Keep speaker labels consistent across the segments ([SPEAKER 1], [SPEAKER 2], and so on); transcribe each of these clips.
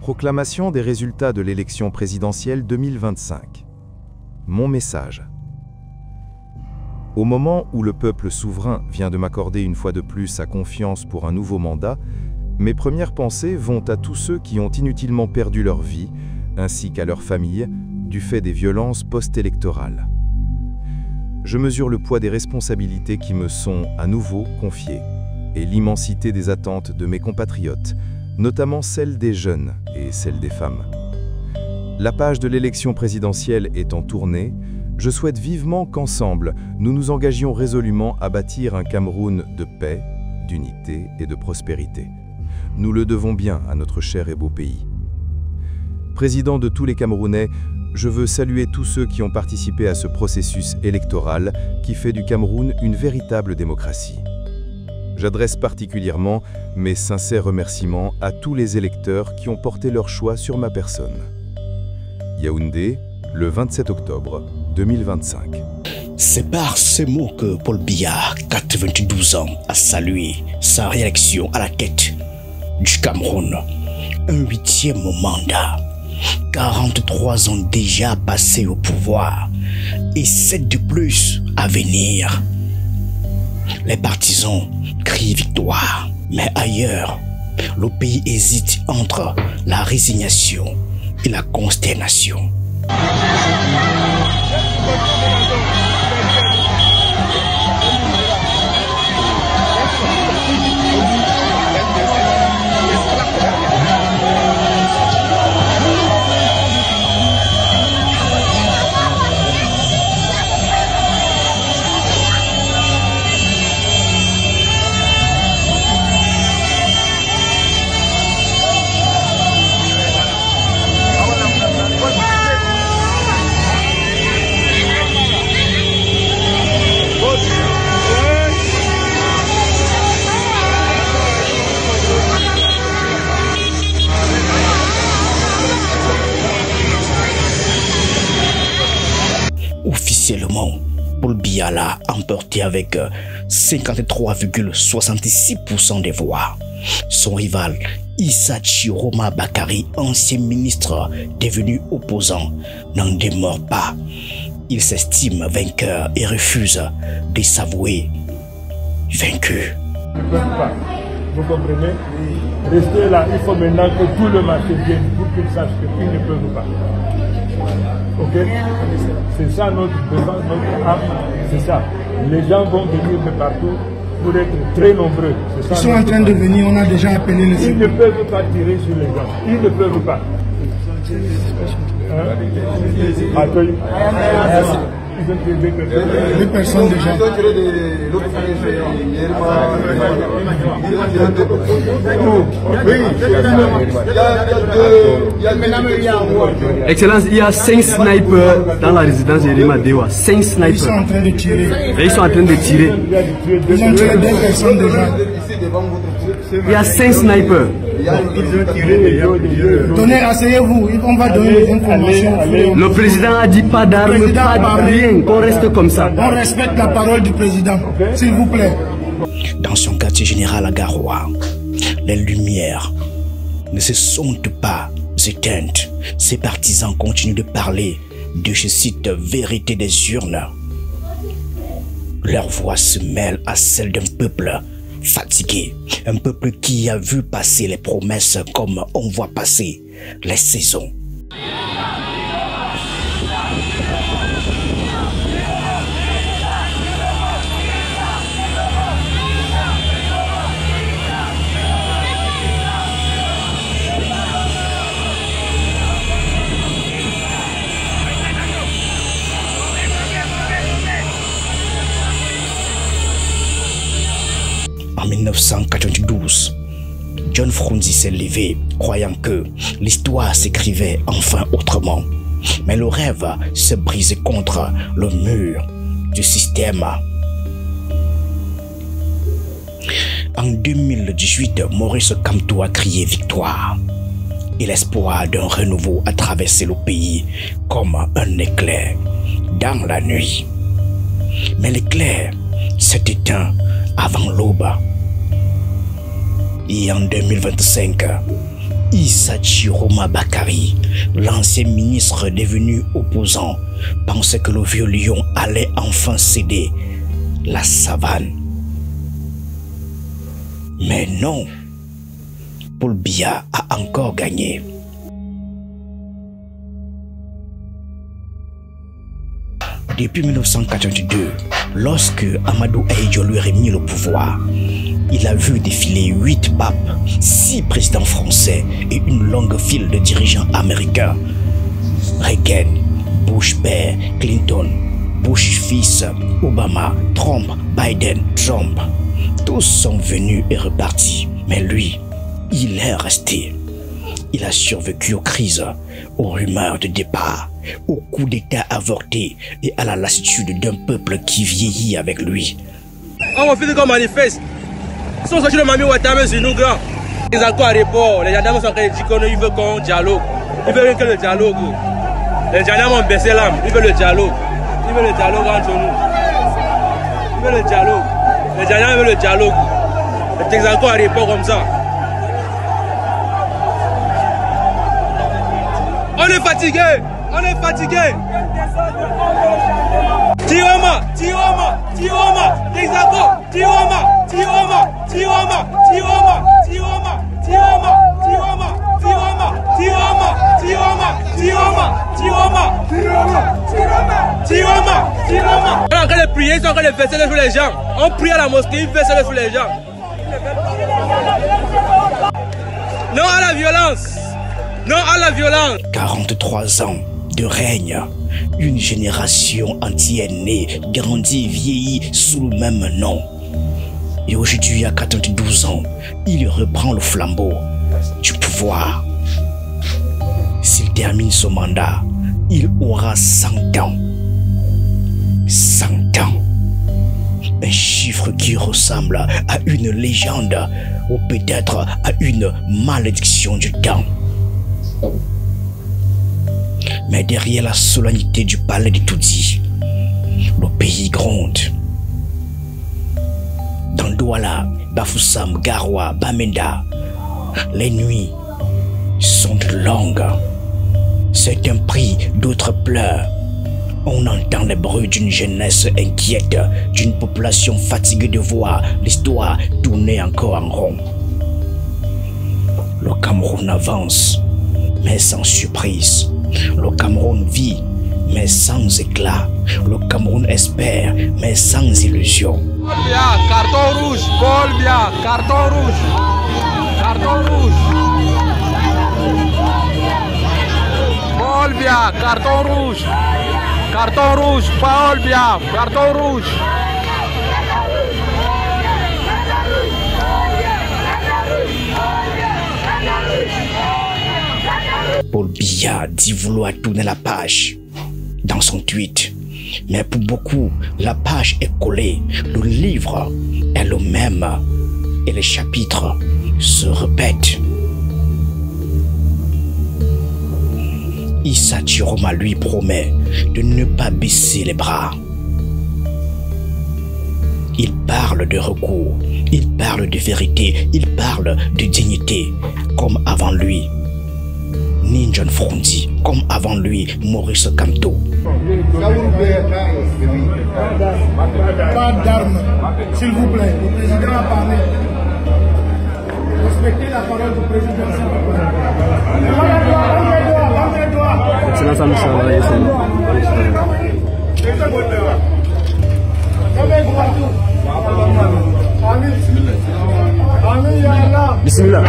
[SPEAKER 1] Proclamation des résultats de l'élection présidentielle 2025. Mon message. Au moment où le peuple souverain vient de m'accorder une fois de plus sa confiance pour un nouveau mandat, mes premières pensées vont à tous ceux qui ont inutilement perdu leur vie, ainsi qu'à leurs familles, du fait des violences post-électorales. Je mesure le poids des responsabilités qui me sont à nouveau confiées et l'immensité des attentes de mes compatriotes, notamment celles des jeunes et celles des femmes. La page de l'élection présidentielle étant tournée, je souhaite vivement qu'ensemble, nous nous engagions résolument à bâtir un Cameroun de paix, d'unité et de prospérité. Nous le devons bien à notre cher et beau pays. Président de tous les Camerounais, je veux saluer tous ceux qui ont participé à ce processus électoral qui fait du Cameroun une véritable démocratie. J'adresse particulièrement mes sincères remerciements à tous les électeurs qui ont porté leur choix sur ma personne. Yaoundé, le 27 octobre 2025.
[SPEAKER 2] C'est par ces mots que Paul Biya, 92 ans, a salué sa réélection à la tête du Cameroun. Un 8e mandat, 43 ans déjà passés au pouvoir et 7 de plus à venir. Les partisans crient victoire, mais ailleurs, le pays hésite entre la résignation et la consternation. Officiellement, Paul Biya l'a emporté avec 53,66% des voix. Son rival, Issa Chiroma Bakary, ancien ministre devenu opposant, n'en démord pas. Il s'estime vainqueur et refuse de s'avouer vaincu.
[SPEAKER 3] Ils ne peuvent pas. Vous comprenez? Restez là, il faut maintenant que tout le marché vienne pour qu'ils sachent qu'ils ne peuvent pas. Ok? C'est ça notre défense, notre arme, c'est ça. Les gens vont venir de partout pour être très nombreux.
[SPEAKER 4] Ils sont en train de venir, on a déjà appelé les
[SPEAKER 3] Ils ne peuvent pas tirer sur les gens. Ils ne peuvent pas. Accueil. Ils ont tiré
[SPEAKER 4] deux personnes déjà.
[SPEAKER 5] Excellence, il y a 5 snipers dans la résidence de Rima Dewa. 5 snipers.
[SPEAKER 4] Ils sont en train de tirer.
[SPEAKER 5] Et ils sont en train de tirer.
[SPEAKER 4] Ils ont tiré 2 personnes déjà.
[SPEAKER 5] Il y a 5 snipers.
[SPEAKER 4] Donnez, asseyez-vous, on va donner des informations.
[SPEAKER 5] Le président a dit pas d'armes, pas de rien, qu'on reste comme ça.
[SPEAKER 4] On respecte la parole du président, s'il vous plaît.
[SPEAKER 2] Dans son quartier général à Garoua, les lumières ne se sont pas éteintes. Ses partisans continuent de parler de, je cite, vérité des urnes. Leur voix se mêle à celle d'un peuple fatigué, un peuple qui a vu passer les promesses comme on voit passer les saisons. En 1992, John Frunzi s'est levé, croyant que l'histoire s'écrivait enfin autrement. Mais le rêve s'est brisé contre le mur du système. En 2018, Maurice Kamto a crié victoire. Et l'espoir d'un renouveau a traversé le pays comme un éclair dans la nuit. Mais l'éclair s'est éteint avant l'aube. Et en 2025, Issa Chiroma Bakari, l'ancien ministre devenu opposant, pensait que le vieux lion allait enfin céder la savane. Mais non, Paul Biya a encore gagné. Depuis 1982, lorsque Amadou Ahidjo lui remis le pouvoir, il a vu défiler 8 papes, 6 présidents français et une longue file de dirigeants américains. Reagan, Bush père, Clinton, Bush fils, Obama, Trump, Biden, Trump. Tous sont venus et repartis. Mais lui, il est resté. Il a survécu aux crises, aux rumeurs de départ, aux coups d'État avortés et à la lassitude d'un peuple qui vieillit avec lui.
[SPEAKER 6] On fait qu'on manifeste. Ils sont sortis de Mami Ouattara sur nous, grand. Les accords à report, les gendarmes sont en train de dire qu'ils veulent qu'on dialogue. Ils veulent que le dialogue. Les gendarmes ont baissé l'âme, ils veulent le dialogue. Ils veulent le dialogue entre nous. Ils veulent le dialogue. Les gendarmes veulent le dialogue. Les accords à report comme ça. On est fatigué, on est fatigué. Tioma, Tioma, Tioma, Texaco, Tioma, Tioma, Tioma, Tioma, Tioma, Tioma, Tioma, Tioma, Tioma, Tioma, Tioma, Tioma, Tioma, Tioma. On est en train de prier, ils sont en train de verser les sous les gens. On prie à la mosquée, ils versent les sous les gens. Non à la violence. Non à la violence.
[SPEAKER 2] 43 ans de règne, une génération entière née, grandie, vieillie sous le même nom. Et aujourd'hui, à 92 ans, il reprend le flambeau du pouvoir. S'il termine son mandat, il aura 100 ans. 100 ans. Un chiffre qui ressemble à une légende ou peut-être à une malédiction du temps. Mais derrière la solennité du palais de Toudi, le pays gronde. Dans Douala, Bafoussam, Garoua, Bamenda, les nuits sont longues. Certains prient, d'autres pleurent. On entend les bruits d'une jeunesse inquiète, d'une population fatiguée de voir l'histoire tourner encore en rond. Le Cameroun avance, mais sans surprise. Le Cameroun vit, mais sans éclat. Le Cameroun espère, mais sans illusion.
[SPEAKER 6] Paul Biya, carton rouge. Paul Biya, carton rouge. Carton rouge. Paul Biya, carton rouge. Carton rouge. Paul Biya, carton rouge.
[SPEAKER 2] Paul Biya dit vouloir tourner la page dans son tweet. Mais pour beaucoup, la page est collée. Le livre est le même et les chapitres se répètent. Issa Chiroma lui promet de ne pas baisser les bras. Il parle de recours, il parle de vérité, il parle de dignité, comme avant lui Ninjon Frondi, comme avant lui Maurice Kamto.
[SPEAKER 4] Pas d'armes, s'il vous plaît. Le président a parlé. Respectez la parole du président, s'il vous plaît.
[SPEAKER 5] Bismillah.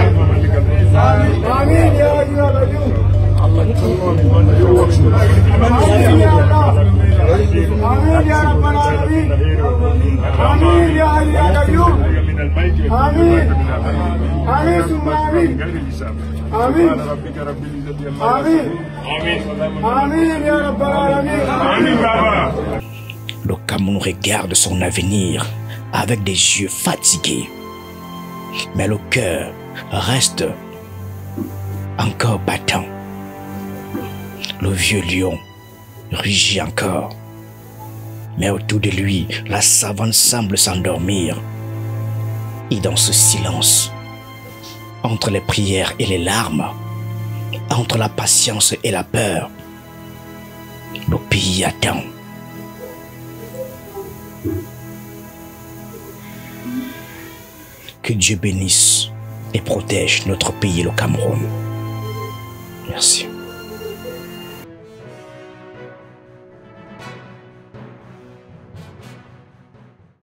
[SPEAKER 2] Le Cameroun regarde son avenir avec des yeux fatigués. Mais le cœur reste encore battant. Le vieux lion rugit encore. Mais autour de lui, la savane semble s'endormir. Et dans ce silence, entre les prières et les larmes, entre la patience et la peur, le pays attend. Que Dieu bénisse et protège notre pays, le Cameroun. Merci.